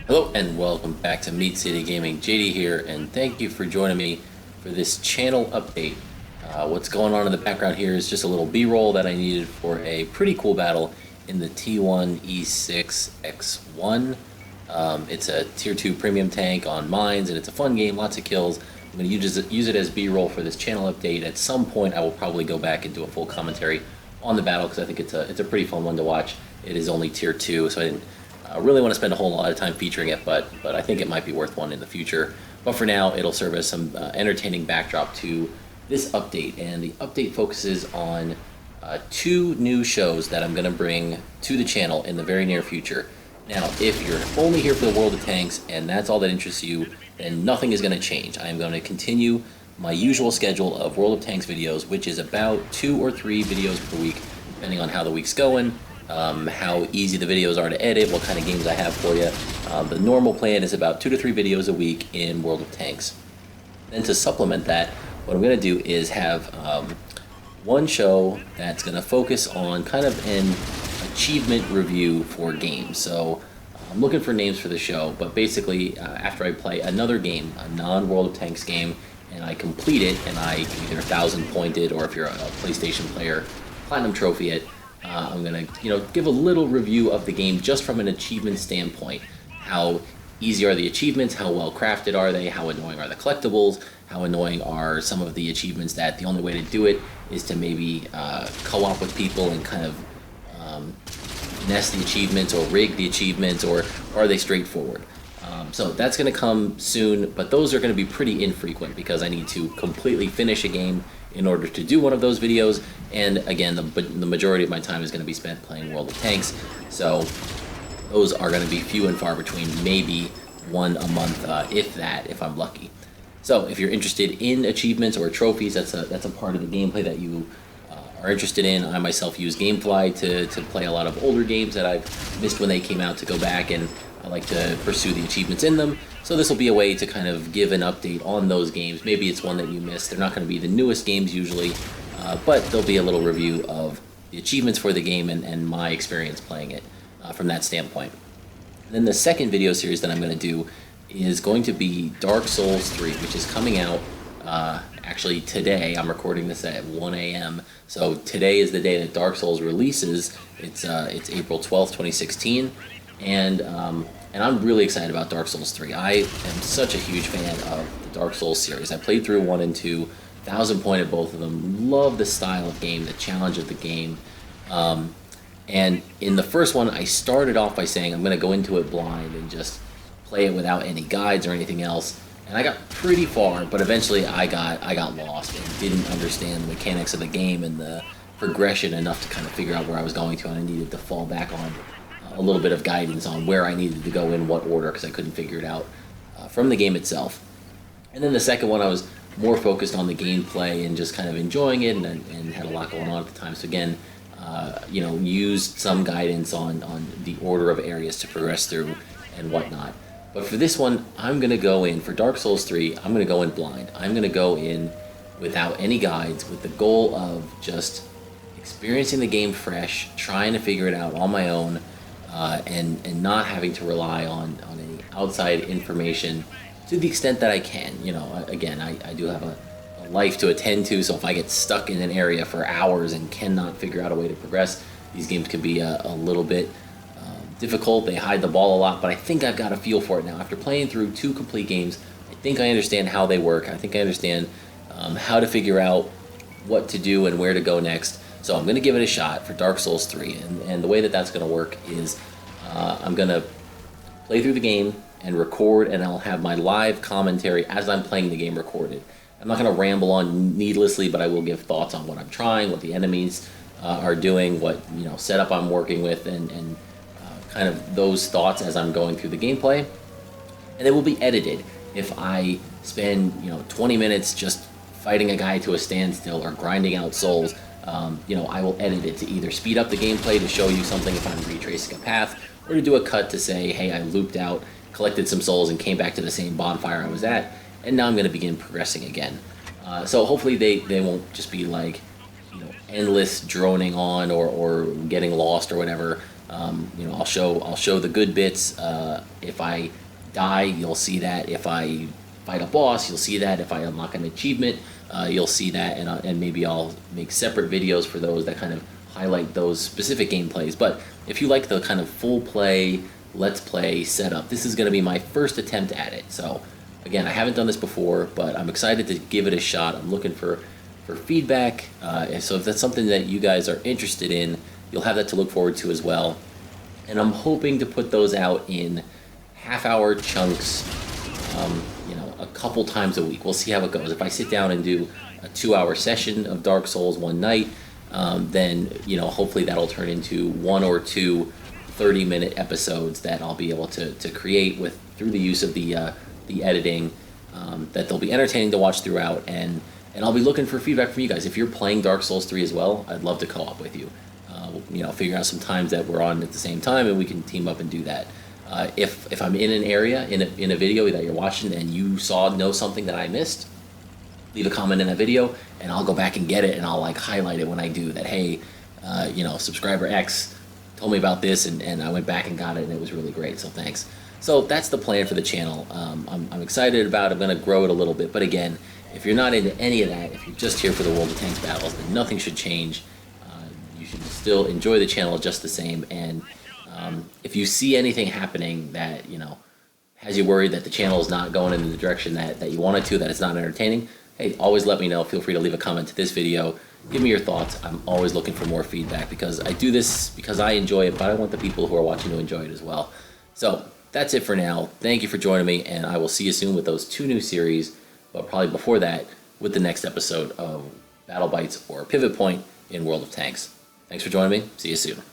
Hello and welcome back to Meat City Gaming. JD here, and thank you for joining me for this channel update. What's going on in the background here is just a little B-roll that I needed for a pretty cool battle in the T1 E6 X1. It's a tier 2 premium tank on mines, and it's a fun game, lots of kills. I'm going to use it as B-roll for this channel update. At some point I will probably go back and do a full commentary on the battle because I think it's a pretty fun one to watch. It is only tier 2, so I didn't really want to spend a whole lot of time featuring it, but I think it might be worth one in the future. But for now, it'll serve as some entertaining backdrop to this update, and the update focuses on two new shows that I'm going to bring to the channel in the very near future. Now, if you're only here for the World of Tanks and that's all that interests you, then nothing is going to change. I am going to continue my usual schedule of World of Tanks videos, which is about 2 or 3 videos per week, depending on how the week's going. How easy the videos are to edit, what kind of games I have for you. The normal plan is about 2 to 3 videos a week in World of Tanks. Then to supplement that, what I'm going to do is have one show that's going to focus on kind of an achievement review for games. So I'm looking for names for the show, but basically after I play another game, a non-World of Tanks game, and I complete it, and I either 1,000 pointed, or if you're a PlayStation player, Platinum Trophy it, I'm going to give a little review of the game just from an achievement standpoint. How easy are the achievements? How well crafted are they? How annoying are the collectibles? How annoying are some of the achievements that the only way to do it is to maybe co-op with people and kind of nest the achievements or rig the achievements, or are they straightforward? So that's going to come soon, but those are going to be pretty infrequent because I need to completely finish a game in order to do one of those videos, and again, the majority of my time is going to be spent playing World of Tanks, so those are going to be few and far between, maybe one a month, if that, if I'm lucky. So if you're interested in achievements or trophies, that's a part of the gameplay that you are interested in. I myself use Gamefly to play a lot of older games that I've missed when they came out, to go back, and I like to pursue the achievements in them. So this will be a way to kind of give an update on those games. Maybe it's one that you missed. They're not going to be the newest games usually, but there'll be a little review of the achievements for the game and my experience playing it from that standpoint. And then the second video series that I'm going to do is going to be Dark Souls 3, which is coming out actually today. I'm recording this at 1 a.m. So today is the day that Dark Souls releases. It's April 12th, 2016. And I'm really excited about Dark Souls 3. I am such a huge fan of the Dark Souls series. I played through 1 and 2, 1,000 pointed both of them. Love the style of game, the challenge of the game. And in the first one, I started off by saying I'm going to go into it blind and just play it without any guides or anything else. And I got pretty far, but eventually I got lost and didn't understand the mechanics of the game and the progression enough to kind of figure out where I was going to, and I needed to fall back on a little bit of guidance on where I needed to go in what order, because I couldn't figure it out from the game itself. And then the second one, I was more focused on the gameplay and just kind of enjoying it, and had a lot going on at the time. So again, used some guidance on the order of areas to progress through and whatnot. But for this one, I'm going to go in, for Dark Souls 3, I'm going to go in blind. I'm going to go in without any guides, with the goal of just experiencing the game fresh, trying to figure it out on my own, and not having to rely on any outside information to the extent that I can. Again, I do have a life to attend to, so if I get stuck in an area for hours and cannot figure out a way to progress, these games can be a little bit difficult. They hide the ball a lot, but I think I've got a feel for it now. After playing through 2 complete games, I think I understand how they work. I think I understand how to figure out what to do and where to go next. So I'm going to give it a shot for Dark Souls 3, and the way that that's going to work is I'm going to play through the game and record, and I'll have my live commentary as I'm playing the game recorded. I'm not going to ramble on needlessly, but I will give thoughts on what I'm trying, what the enemies are doing, what setup I'm working with, and kind of those thoughts as I'm going through the gameplay. And it will be edited. If I spend 20 minutes just fighting a guy to a standstill or grinding out souls, I will edit it to either speed up the gameplay to show you something if I'm retracing a path, or to do a cut to say, hey, I looped out, collected some souls, and came back to the same bonfire I was at, and now I'm going to begin progressing again. So hopefully they won't just be like endless droning on or getting lost or whatever. I'll show the good bits. If I die, you'll see that. If I fight a boss, you'll see that. If I unlock an achievement, you'll see that. And maybe I'll make separate videos for those that kind of highlight those specific gameplays. But if you like the kind of full play, let's play setup, this is going to be my first attempt at it. So again, I haven't done this before, but I'm excited to give it a shot. I'm looking for feedback. So if that's something that you guys are interested in, you'll have that to look forward to as well. And I'm hoping to put those out in half-hour chunks, a couple times a week. We'll see how it goes. If I sit down and do a 2-hour session of Dark Souls one night, then hopefully that'll turn into 1 or 2 30-minute episodes that I'll be able to create through the use of the editing, that they'll be entertaining to watch throughout, and I'll be looking for feedback from you guys. If you're playing Dark Souls 3 as well, I'd love to co-op with you. Figure out some times that we're on at the same time, and we can team up and do that. If I'm in an area, in a video that you're watching, and you know something that I missed, leave a comment in that video, and I'll go back and get it, and I'll highlight it when I do that. Hey, subscriber X told me about this, and I went back and got it, and it was really great, so thanks. So that's the plan for the channel. I'm excited about it. I'm going to grow it a little bit, but again, if you're not into any of that, if you're just here for the World of Tanks battles, then nothing should change. You should still enjoy the channel just the same, and if you see anything happening that has you worried that the channel is not going in the direction that you want it to, that it's not entertaining, hey, always let me know. Feel free to leave a comment to this video. Give me your thoughts. I'm always looking for more feedback, because I do this because I enjoy it, but I want the people who are watching to enjoy it as well. So that's it for now. Thank you for joining me, and I will see you soon with those 2 new series, but probably before that with the next episode of Battle Bites or Pivot Point in World of Tanks. Thanks for joining me. See you soon.